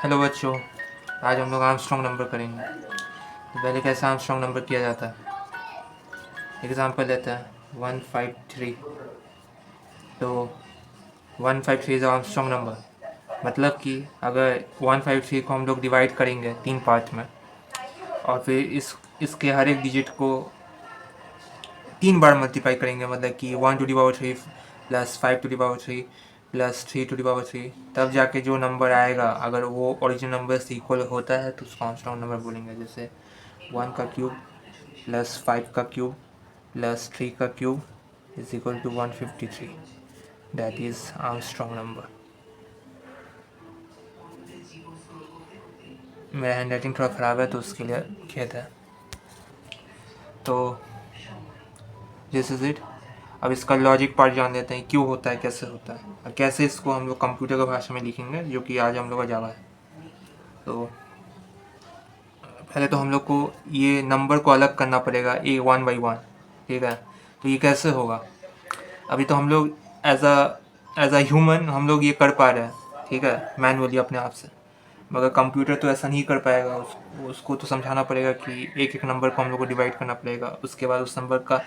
Hello बच्चों, आज हम लोग आर्मस्ट्रॉन्ग नंबर करेंगे। तो पहले कैसे आर्मस्ट्रॉन्ग नंबर किया जाता है, एग्जांपल लेते हैं 153। तो 153 इज़ आर्मस्ट्रॉन्ग नंबर। मतलब कि अगर 153 को हम लोग डिवाइड करेंगे 3 पार्ट में, और फिर इसके हर एक डिजिट को 3 बार मल्टीप्लाई करेंगे, मतलब कि 1 to the power 3 plus 5 to the power 3 plus 3 to the power 3, तब जाके जो नंबर आएगा अगर वो ओरिजिनल नंबर से इक्वल होता है तो उसको आर्मस्ट्रॉन्ग नंबर बोलेंगे। जैसे 1 का क्यूब प्लस 5 का क्यूब प्लस 3 का cube is equal to 153। That is Armstrong number. मेरा हैंड राइटिंग थोड़ा ख़राब है तो उसके लिए खेद है। तो दिस इज़ इट। अब इसका लॉजिक पार्ट जान लेते हैं, क्यों होता है, कैसे होता है, और कैसे इसको हम लोग कंप्यूटर की भाषा में लिखेंगे, जो कि आज हम लोग का जावा है। तो पहले तो हम लोग को ये नंबर को अलग करना पड़ेगा, ए 1 बाई 1। ठीक है, तो ये कैसे होगा? अभी तो हम लोग एज अ ह्यूमन हम लोग ये कर पा रहे हैं, ठीक है, मैनुअली अपने आप से। मगर कंप्यूटर तो ऐसा नहीं कर पाएगा। उसको तो समझाना पड़ेगा कि एक एक नंबर को हम लोग को डिवाइड करना पड़ेगा। उसके बाद उस नंबर का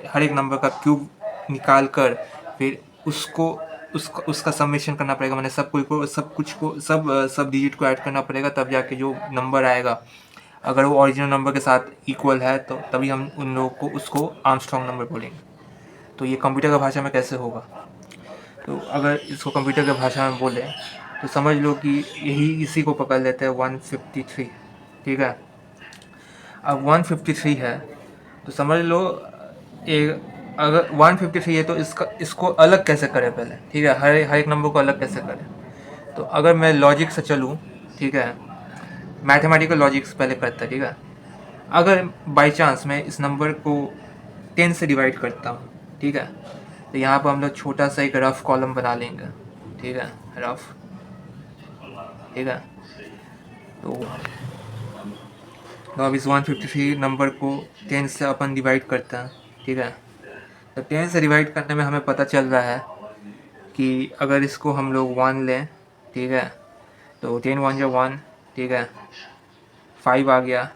हर एक नंबर का क्यूब निकाल कर फिर उसको उसका समेशन करना पड़ेगा। मैंने सब कुछ को सब डिजिट को ऐड करना पड़ेगा, तब जाके जो नंबर आएगा अगर वो ओरिजिनल नंबर के साथ इक्वल है तो तभी हम उन लोगों को उसको आर्मस्ट्रॉन्ग नंबर बोलेंगे। तो ये कंप्यूटर की भाषा में कैसे होगा? तो अगर इसको कंप्यूटर की भाषा में बोले तो समझ लो कि इसी को पकड़ लेते हैं 153। ठीक है, अब 153 है तो समझ लो अगर 153 है तो इसको अलग कैसे करें पहले। ठीक है, हर एक नंबर को अलग कैसे करें। तो अगर मैं लॉजिक से चलूँ, ठीक है, मैथमेटिकल लॉजिक से पहले करता है। ठीक है, अगर बाई चांस मैं इस नंबर को 10 से डिवाइड करता हूँ, ठीक है, तो यहाँ पर हम लोग छोटा सा एक रफ कॉलम बना लेंगे। ठीक है, रफ। ठीक है, तो अब इस 153 नंबर को 10 से अपन डिवाइड करते हैं। ठीक है, तो 10 से डिवाइड करने में हमें पता चल रहा है कि अगर इसको हम लोग 1 लें, ठीक है, तो 10 1 जो 1, ठीक है, 5 आ गया,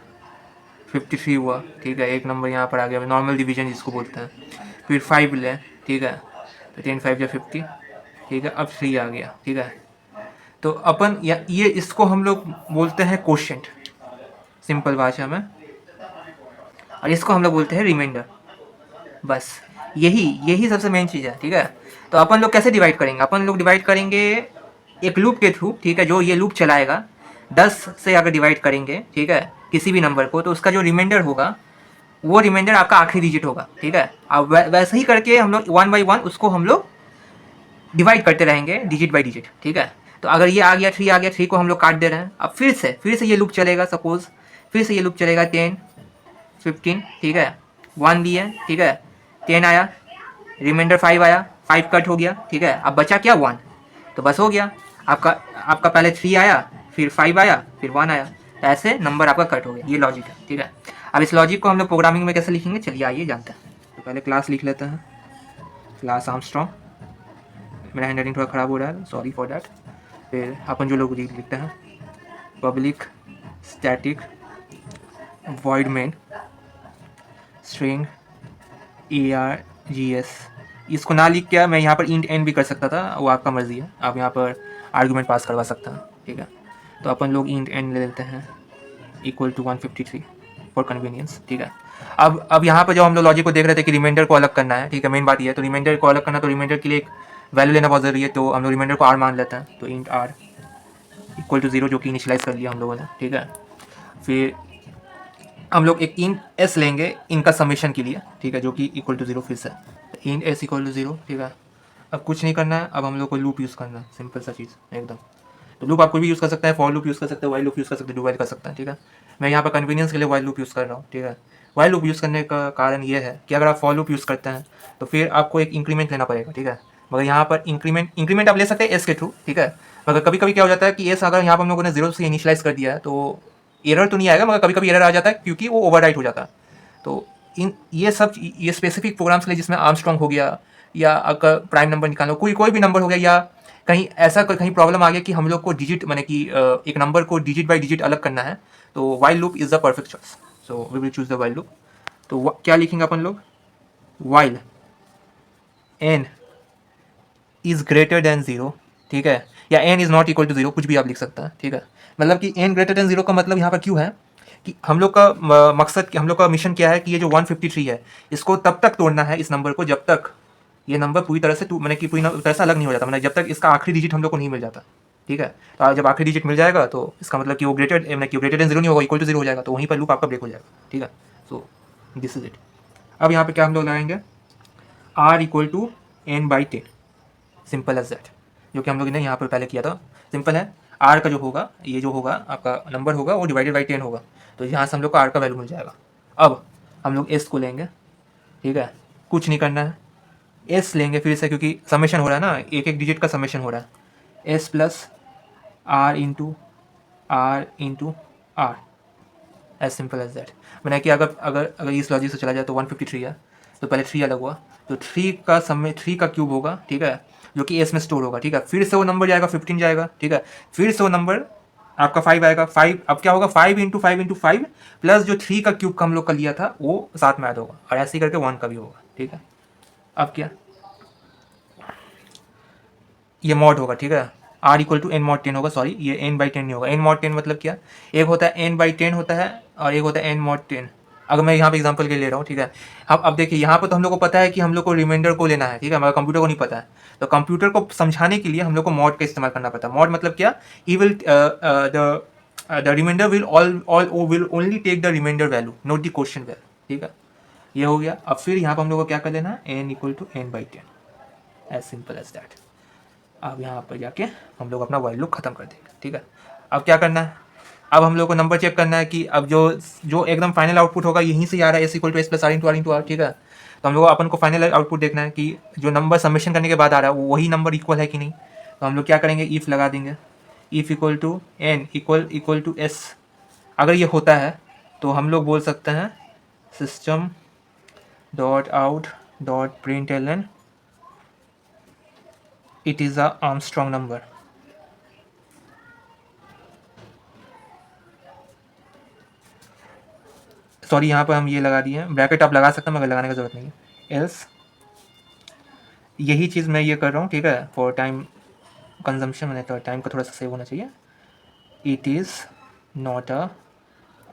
53 हुआ। ठीक है, एक नंबर यहाँ पर आ गया, नॉर्मल डिवीजन जिसको बोलते हैं। फिर 5 लें, ठीक है, तो 10 5 जो 50। ठीक है, अब 3 आ गया। ठीक है, तो अपन ये इसको हम लोग बोलते हैं कोशेंट, सिंपल भाषा में, और इसको हम लोग बोलते हैं रिमाइंडर। बस यही यही सबसे मेन चीज़ है। ठीक है, तो अपन लोग कैसे डिवाइड करेंगे? अपन लोग डिवाइड करेंगे एक लूप के थ्रू। ठीक है, जो ये लूप चलाएगा 10 से अगर डिवाइड करेंगे, ठीक है, किसी भी नंबर को, तो उसका जो रिमाइंडर होगा वो रिमाइंडर आपका आखिरी डिजिट होगा। ठीक है, अब वैसे ही करके हम लोग 1 बाई 1 उसको हम लोग डिवाइड करते रहेंगे डिजिट बाई डिजिट। ठीक है, तो अगर ये आ गया 3 आ गया, 3 को हम लोग काट दे रहे हैं। अब फिर से ये लूप चलेगा। सपोज फिर से ये लूप चलेगा 10 15। ठीक है, 1 लिए, ठीक है, 10 आया, रिमाइंडर 5 आया, 5 कट हो गया। ठीक है, अब बचा क्या? 1। तो बस हो गया आपका आपका पहले 3 आया, फिर 5 आया, फिर 1 आया, तो ऐसे नंबर आपका कट हो गया। ये लॉजिक है। ठीक है, अब इस लॉजिक को हम लोग प्रोग्रामिंग में कैसे लिखेंगे, चलिए आइए जानते हैं। तो पहले क्लास लिख लेते हैं, क्लास आर्मस्ट्रॉन्ग। मेरा हैंड राइटिंग थोड़ा ख़राब हो रहा है, सॉरी फॉर डैट। फिर अपन जो लोग लिखते हैं, public static void main string args। इसको ना लिख के मैं यहाँ पर इंट एन भी कर सकता था, वो आपका मर्जी है, आप यहाँ पर आर्गूमेंट पास करवा सकते हैं। ठीक है, तो अपन लोग इंट एन ले लेते हैं इक्वल टू 153 फॉर कन्वीनियंस। ठीक है, अब यहाँ पर जो हम लोग लॉजिक को देख रहे थे कि रिमाइंडर को अलग करना है। ठीक है, मेन बात ये है। तो रिमाइंडर को अलग करना, तो रिमाइंडर के लिए एक वैल्यू लेना बहुत ज़रूरी है। तो हम लोग रिमाइंडर को आर मान लेते हैं, तो इंट आर इक्वल टू 0, जो कि इनिशलाइज कर लिया हम लोगों ने। ठीक है, फिर हम लोग एक इंट एस लेंगे इनका समेशन के लिए। ठीक है, जो कि इक्वल टू 0 फिर से इंट एस इक्वल टू 0। ठीक है, अब कुछ नहीं करना है, अब हम लोग को लूप यूज़ करना है, सिंपल सा चीज़ एकदम। तो लूप आप कोई भी यूज़ कर सकते हैं, फॉर लूप यूज़ कर सकते हैं, वाइल लूप यूज़ कर सकते हैं, डू वाइल कर सकते हैं। ठीक है, मैं यहाँ पर कन्वीनियंस के लिए वाइल लूप यूज़ कर रहा हूँ। ठीक है, वाइल लूप यूज़ करने का कारण ये है कि अगर आप फॉर लूप यूज़ करते हैं तो फिर आपको एक इंक्रीमेंट लेना पड़ेगा। ठीक है, मगर यहाँ पर इंक्रीमेंट आप ले सकते हैं एस के थ्रू। ठीक है, मगर कभी कभी क्या हो जाता है कि एस अगर यहाँ पर हम लोगों ने 0 से इनिशलाइज कर दिया है तो एरर तो नहीं आएगा, मगर कभी कभी एरर आ जाता है क्योंकि वो ओवरराइट हो जाता है। तो ये स्पेसिफिक प्रोग्राम्स के लिए, जिसमें आर्मस्ट्रॉन्ग हो गया, या अगर प्राइम नंबर निकालो, कोई भी नंबर हो गया, या कहीं ऐसा कहीं प्रॉब्लम आ गया कि हम लोग को डिजिट मैंने कि एक नंबर को डिजिट बाई डिजिट अलग करना है, तो while loop is the perfect choice. So we will choose the while loop. तो क्या लिखेंगे अपन लोग, while n is greater than zero, ठीक है, या n is not equal to zero, कुछ भी आप लिख सकते हैं, ठीक है। मतलब कि एन ग्रेटर देन ज़ीरो का मतलब यहाँ पर क्यों है कि हम लोग का मकसद, हम लोग का मिशन क्या है कि ये जो 153 है इसको तब तक तोड़ना है, इस नंबर को, जब तक ये नंबर पूरी तरह से मैंने कि पूरी तरह से अलग नहीं हो जाता, मैंने जब तक इसका आखिरी डिजिट हम लोग को नहीं मिल जाता, ठीक है। तो जब आखिरी डिजिट मिल जाएगा तो इसका मतलब कि वो ग्रेटर देन जीरो नहीं होगा, इक्वल टू जीरो हो जाएगा, तो वहीं पर लूप आपका ब्रेक हो जाएगा, ठीक है। So this is it. अब यहाँ पे क्या हम लोग लगाएंगे, r equal to n by 10, simple as that, जो कि हम लोग ने यहाँ पर पहले किया था। सिंपल है, आर का जो होगा, ये जो होगा आपका नंबर होगा वो डिवाइडेड बाई 10 होगा, तो यहाँ से हम लोग को आर का वैल्यू मिल जाएगा। अब हम लोग एस को लेंगे, ठीक है, कुछ नहीं करना है, एस लेंगे फिर से, क्योंकि समेशन हो रहा है ना, एक एक डिजिट का समेशन हो रहा है, s plus r into r, as simple as that. मैंने कि अगर अगर अगर इस लॉजिक से चला जाए तो 153 है, तो पहले 3 अलग हुआ, तो 3 का समय 3 का क्यूब होगा, ठीक है, जो कि एस में स्टोर होगा, ठीक है। फिर से वो नंबर जाएगा 15 जाएगा, ठीक है, फिर से वो नंबर आपका 5 आएगा, 5 अब क्या होगा, 5 प्लस जो 3 का क्यूब का हम लोग का लिया था वो साथ में ऐड होगा, और ऐसे ही करके 1 का भी होगा, ठीक है। अब क्या, ये मॉड होगा, ठीक है, r equal to n mod 10 होगा, सॉरी ये एन बाई 10 नहीं होगा, एन मॉड 10 मतलब क्या, एक होता है एन बाई 10 होता है और एक होता है एन मॉड 10। अगर मैं यहाँ पे एग्जांपल के लिए ले रहा हूँ, ठीक है। अब देखिए यहाँ पर तो हम लोग को पता है कि हम लोग को रिमाइंडर को लेना है, ठीक है, मगर कंप्यूटर को नहीं पता है, तो कंप्यूटर को समझाने के लिए हम लोग को मॉड का इस्तेमाल करना पड़ता है। मॉड मतलब क्या, he will the remainder will only take the remainder value, not the question value, ठीक है, ये हो गया। अब फिर यहाँ पर हम लोग को क्या कर लेना है, n equal to n by 10, as simple as that. अब यहाँ पर जाके हम लोग अपना वाइल लूप खत्म कर देंगे, ठीक है। अब क्या करना है, अब हम लोग को नंबर चेक करना है कि अब जो जो एकदम फाइनल आउटपुट होगा यहीं से आ रहा है, s equal to s plus r into r, ठीक है। तो हम लोग अपन को फाइनल आउटपुट देखना है कि जो नंबर सबमिशन करने के बाद आ रहा है वो वही नंबर इक्वल है कि नहीं। तो हम लोग क्या करेंगे, इफ़ लगा देंगे, if equal to n equal to s. अगर ये होता है तो हम लोग बोल सकते हैं system dot out dot print l n it is a Armstrong number. Sorry यहाँ पर हम ये लगा दिए हैं, ब्रैकेट आप लगा सकते हैं मगर लगाने की ज़रूरत नहीं है, एल्स यही चीज़ मैं ये कर रहा हूँ, ठीक है, फॉर टाइम कंजम्पशन, मैंने तो टाइम का थोड़ा सा सेव होना चाहिए, it is not a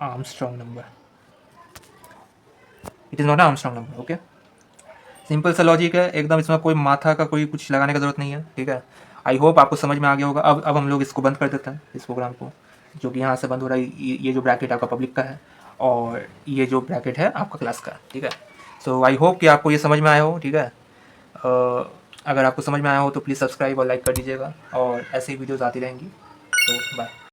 Armstrong number, it is not a Armstrong number, okay. Simple सा लॉजिक है एकदम, इसमें कोई माथा का कोई कुछ लगाने की ज़रूरत नहीं है, ठीक है। आई होप आपको समझ में आ गया होगा। अब हम लोग इसको बंद कर देते हैं, इस प्रोग्राम को, जो कि यहाँ से बंद हो रहा है, ये जो ब्रैकेट आपका पब्लिक का है और ये जो ब्रैकेट है आपका क्लास का, ठीक है। सो आई होप कि आपको ये समझ में आया हो, ठीक है। अगर आपको समझ में आया हो तो प्लीज़ सब्सक्राइब और लाइक कर दीजिएगा, और ऐसे ही वीडियोज़ आती रहेंगी। तो बाय।